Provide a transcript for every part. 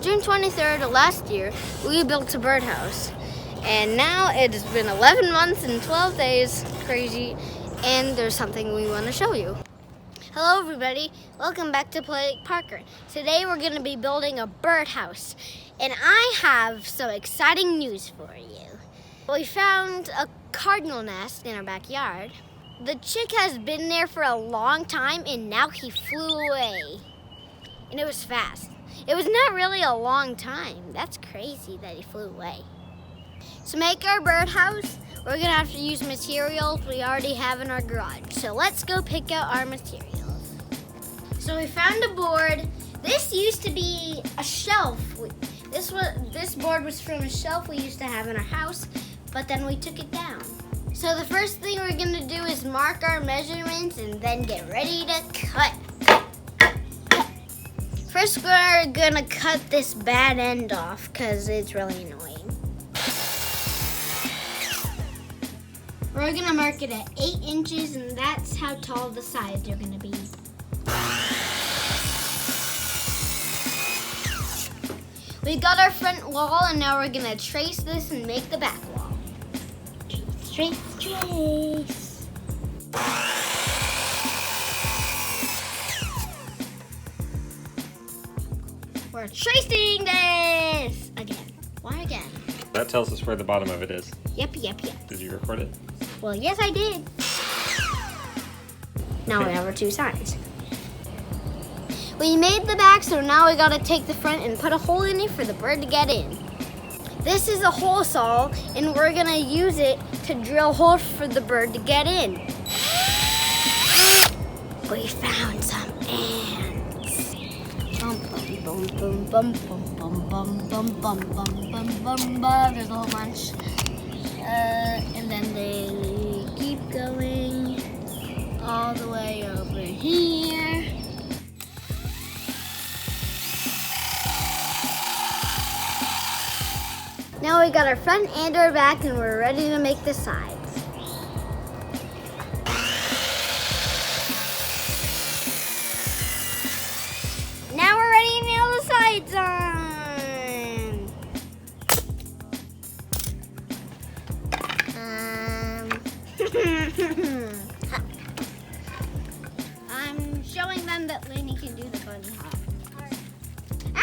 June 23rd of last year, we built a birdhouse. And now it has been 11 months and 12 days, crazy, and there's something we want to show you. Hello everybody, welcome back to Play Like Parker. Today we're going to be building a birdhouse, and I have some exciting news for you. We found a cardinal nest in our backyard. The chick has been there for a long time, and now he flew away. And it was fast. It was not really a long time. That's crazy that he flew away. To make our birdhouse, we're gonna have to use materials we already have in our garage. So let's go pick out our materials. So we found a board. This used to be a shelf. This board was from a shelf we used to have in our house, but then we took it down. So the first thing we're gonna do is mark our measurements and then get ready to cut. First, we're gonna cut this bad end off because it's really annoying. We're gonna mark it at 8 inches, and that's how tall the sides are gonna be. We got our front wall, and now we're gonna trace this and make the back wall. Trace, trace. We're tracing this again. Why again? That tells us where the bottom of it is. Yep. Did you record it? Well, yes, I did. Now we have our two sides. We made the back, so now we gotta take the front and put a hole in it for the bird to get in. This is a hole saw, and we're gonna use it to drill holes for the bird to get in. We found some ants. Bum bum bum bum bum bum bum bum bum bum bum bum bum. There's a whole bunch. And then they keep going all the way over here. Now we got our front and our back, and we're ready to make the sides. Now we're ready to nail the sides on. I'm showing them that Lainey can do the bunny hop. Ah!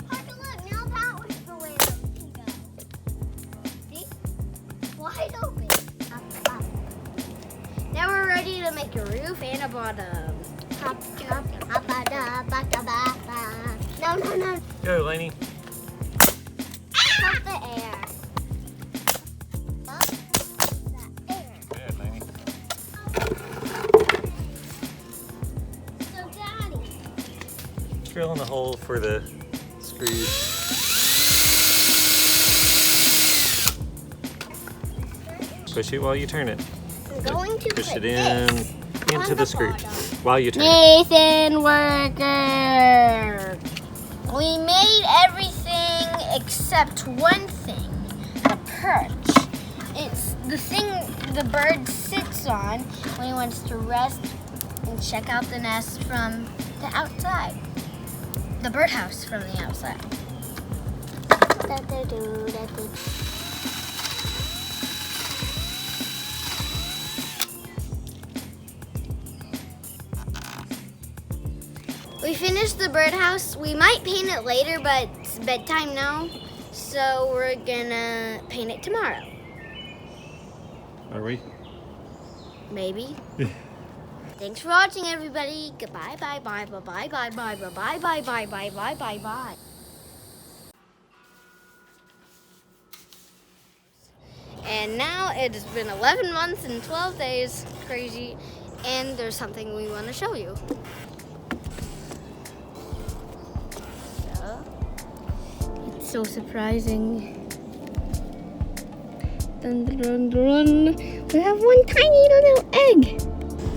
Parker, look, now that was the way that we can go. See? Wide open. Up. Now we're ready to make a roof and a bottom. No. Go, Lainey. Pump the air. Good, Lainey. So, Daddy. Drilling a hole for the screws. Push it while you turn it. I'm going to Push put it in this into on the screw bottom. while you turn it. Nathan Worker. We made everything except one thing, the perch. It's the thing the bird sits on when he wants to rest and check out the nest from the outside. The birdhouse from the outside. We finished the birdhouse. We might paint it later, but it's bedtime now, so we're gonna paint it tomorrow. Are we? Maybe. Thanks for watching, everybody. Goodbye, bye, bye, bye, bye, bye, bye, bye, bye, bye, bye, bye, bye, bye, bye. And now it has been 11 months and 12 days, crazy, and there's something we want to show you. It's so surprising. Dun, dun, dun, dun. We have one tiny little egg.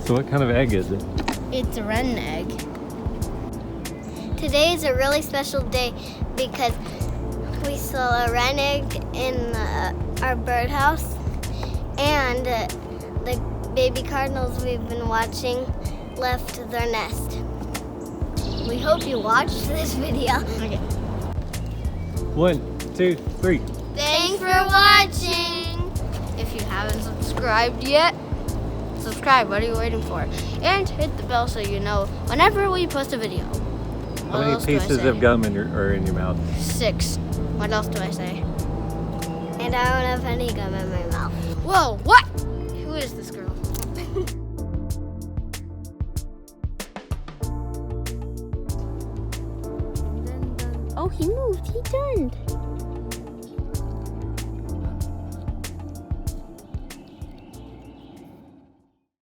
So what kind of egg is it? It's a wren egg. Today is a really special day because we saw a wren egg in our birdhouse, and the baby cardinals we've been watching left their nest. We hope you watched this video. Okay. 1, 2, 3. Thanks for watching. If you haven't subscribed yet, subscribe. What are you waiting for? And hit the bell so you know whenever we post a video. How many pieces of gum are in your mouth? 6. What else do I say? And I don't have any gum in my mouth. Whoa, what? Who is this girl? Oh, he moved. He turned.